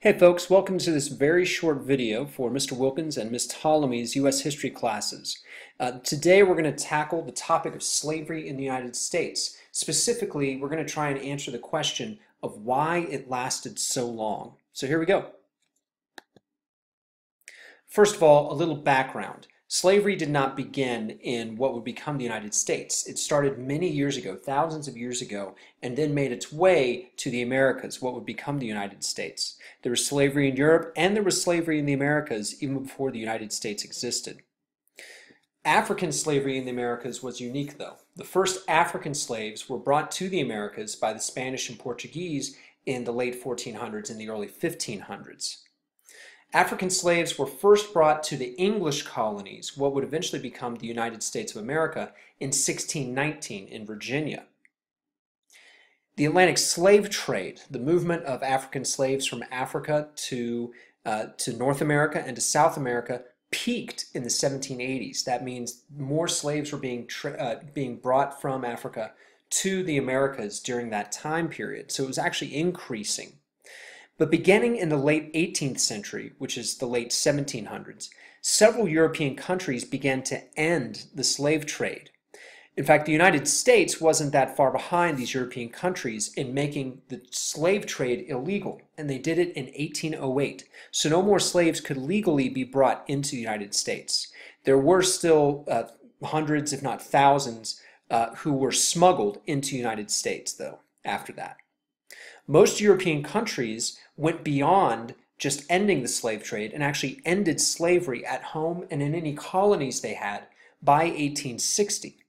Hey folks, welcome to this very short video for Mr. Wilkins and Ms. Ptolemy's U.S. history classes. Today we're going to tackle the topic of slavery in the United States. Specifically, we're going to try and answer the question of why it lasted so long. So here we go. First of all, a little background. Slavery did not begin in what would become the United States. It started many years ago, thousands of years ago, and then made its way to the Americas, what would become the United States. There was slavery in Europe, and there was slavery in the Americas even before the United States existed. African slavery in the Americas was unique, though. The first African slaves were brought to the Americas by the Spanish and Portuguese in the late 1400s and the early 1500s. African slaves were first brought to the English colonies, what would eventually become the United States of America, in 1619 in Virginia. The Atlantic slave trade, the movement of African slaves from Africa to North America and to South America, peaked in the 1780s. That means more slaves were being brought from Africa to the Americas during that time period. So it was actually increasing. But beginning in the late 18th century, which is the late 1700s, several European countries began to end the slave trade. In fact, the United States wasn't that far behind these European countries in making the slave trade illegal, and they did it in 1808. So no more slaves could legally be brought into the United States. There were still hundreds, if not thousands, who were smuggled into the United States, though, after that. Most European countries went beyond just ending the slave trade and actually ended slavery at home and in any colonies they had by 1860.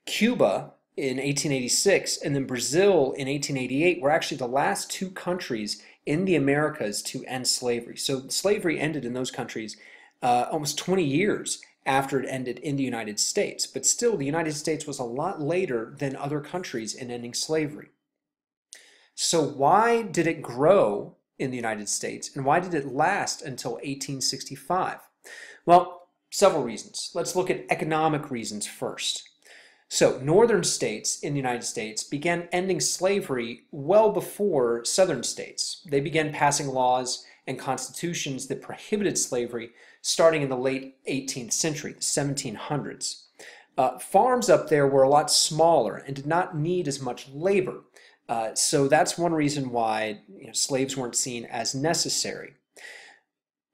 Cuba in 1886 and then Brazil in 1888 were actually the last two countries in the Americas to end slavery. So slavery ended in those countries almost 20 years after it ended in the United States. But still, the United States was a lot later than other countries in ending slavery. So why did it grow in the United States, and why did it last until 1865? Well, several reasons. Let's look at economic reasons first. So northern states in the United States began ending slavery well before southern states. They began passing laws and constitutions that prohibited slavery starting in the late 18th century, the 1700s. Farms up there were a lot smaller and did not need as much labor. So that's one reason why slaves weren't seen as necessary.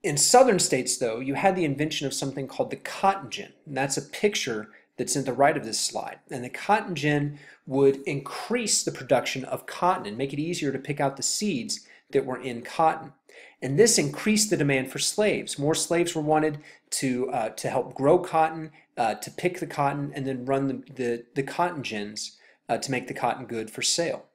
In southern states, though, you had the invention of something called the cotton gin. And that's a picture that's in the right of this slide. And the cotton gin would increase the production of cotton and make it easier to pick out the seeds that were in cotton. And this increased the demand for slaves. More slaves were wanted to help grow cotton, to pick the cotton, and then run the cotton gins to make the cotton good for sale.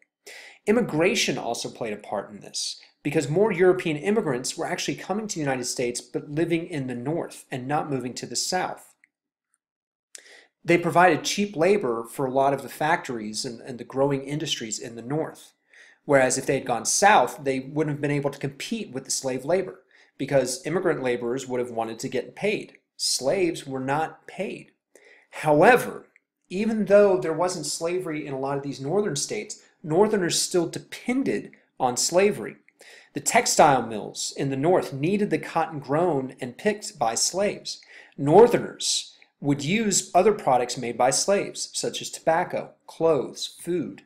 Immigration also played a part in this, because more European immigrants were actually coming to the United States but living in the north and not moving to the south. They provided cheap labor for a lot of the factories and the growing industries in the north. Whereas if they had gone south, they wouldn't have been able to compete with the slave labor, because immigrant laborers would have wanted to get paid. Slaves were not paid. However, even though there wasn't slavery in a lot of these northern states, Northerners still depended on slavery. The textile mills in the north needed the cotton grown and picked by slaves. Northerners would use other products made by slaves, such as tobacco, clothes, food.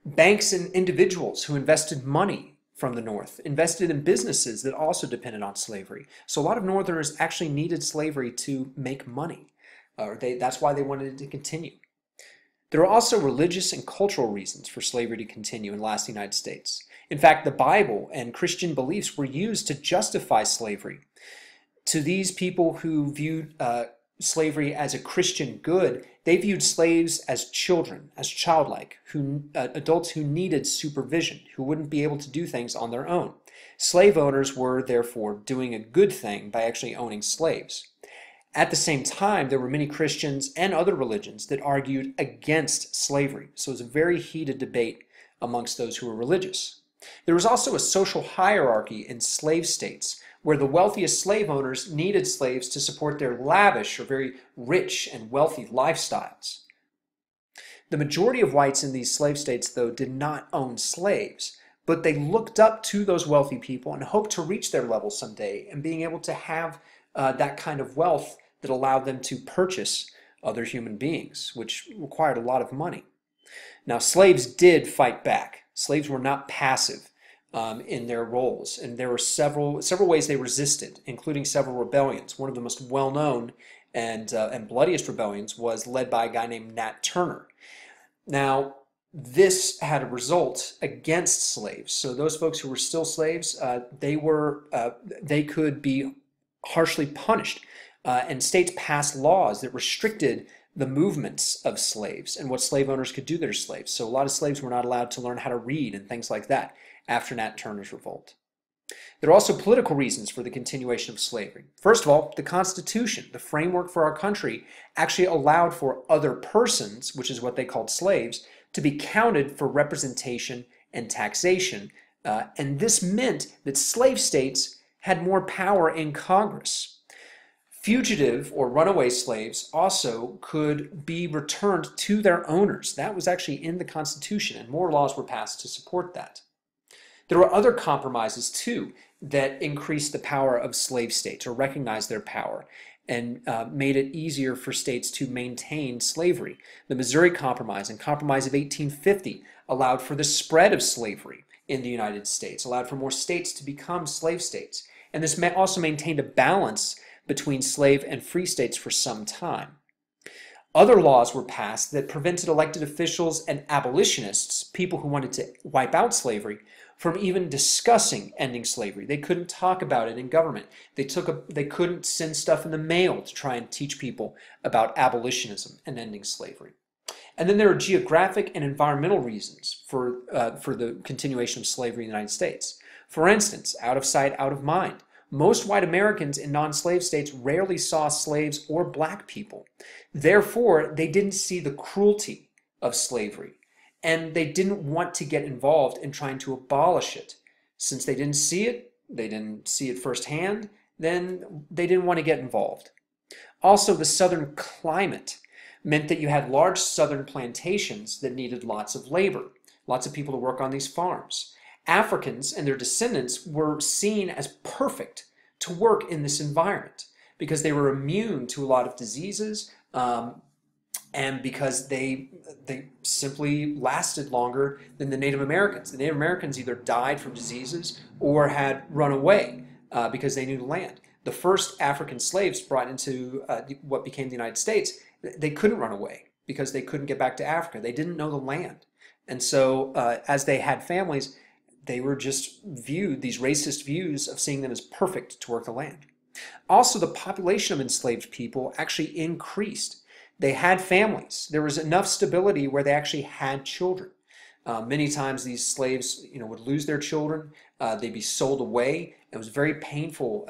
Banks and individuals who invested money from the north invested in businesses that also depended on slavery. So a lot of Northerners actually needed slavery to make money. That's why they wanted it to continue. There are also religious and cultural reasons for slavery to continue and last in the United States. In fact, the Bible and Christian beliefs were used to justify slavery. To these people who viewed slavery as a Christian good, they viewed slaves as children, as childlike, adults who needed supervision, who wouldn't be able to do things on their own. Slave owners were, therefore, doing a good thing by actually owning slaves. At the same time, there were many Christians and other religions that argued against slavery. So it was a very heated debate amongst those who were religious. There was also a social hierarchy in slave states, where the wealthiest slave owners needed slaves to support their lavish or very rich and wealthy lifestyles. The majority of whites in these slave states, though, did not own slaves, but they looked up to those wealthy people and hoped to reach their level someday, and being able to have that kind of wealth that allowed them to purchase other human beings, which required a lot of money. Now, slaves did fight back. Slaves were not passive in their roles, and there were several ways they resisted, including several rebellions. One of the most well-known and bloodiest rebellions was led by a guy named Nat Turner. Now, this had a result against slaves. So those folks who were still slaves, they could be harshly punished, and states passed laws that restricted the movements of slaves and what slave owners could do to their slaves. So a lot of slaves were not allowed to learn how to read and things like that after Nat Turner's revolt. There are also political reasons for the continuation of slavery. First of all, the Constitution, the framework for our country, actually allowed for other persons, which is what they called slaves, to be counted for representation and taxation. And this meant that slave states had more power in Congress. Fugitive or runaway slaves also could be returned to their owners. That was actually in the Constitution, and more laws were passed to support that. There were other compromises too that increased the power of slave states, or recognized their power, and made it easier for states to maintain slavery. The Missouri Compromise and Compromise of 1850 allowed for the spread of slavery in the United States, allowed for more states to become slave states. And this also maintained a balance between slave and free states for some time. Other laws were passed that prevented elected officials and abolitionists, people who wanted to wipe out slavery, from even discussing ending slavery. They couldn't talk about it in government. They couldn't send stuff in the mail to try and teach people about abolitionism and ending slavery. And then there are geographic and environmental reasons for the continuation of slavery in the United States. For instance, out of sight, out of mind. Most white Americans in non-slave states rarely saw slaves or black people. Therefore, they didn't see the cruelty of slavery, and they didn't want to get involved in trying to abolish it. Since they didn't see it firsthand, then they didn't want to get involved. Also, the southern climate meant that you had large southern plantations that needed lots of labor, lots of people to work on these farms. Africans and their descendants were seen as perfect to work in this environment because they were immune to a lot of diseases, and because they simply lasted longer than the Native Americans. The Native Americans either died from diseases or had run away because they knew the land. The first African slaves brought into what became the United States, they couldn't run away because they couldn't get back to Africa. They didn't know the land. And so as they had families, they were just viewed, these racist views of seeing them as perfect to work the land. Also, the population of enslaved people actually increased. They had families. There was enough stability where they actually had children. Many times these slaves, would lose their children. They'd be sold away. It was a very painful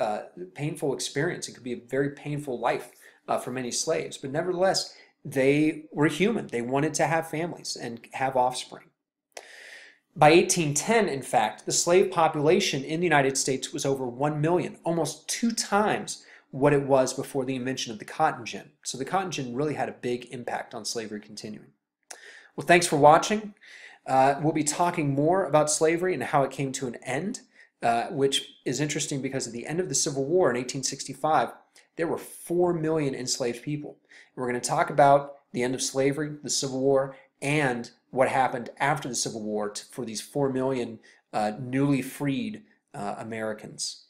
experience. It could be a very painful life for many slaves. But nevertheless, they were human. They wanted to have families and have offspring. By 1810, in fact, the slave population in the United States was over 1 million, almost 2 times what it was before the invention of the cotton gin. So the cotton gin really had a big impact on slavery continuing. Well, thanks for watching. We'll be talking more about slavery and how it came to an end, which is interesting because at the end of the Civil War in 1865, there were 4 million enslaved people. We're going to talk about the end of slavery, the Civil War, and what happened after the Civil War for these 4 million newly freed Americans.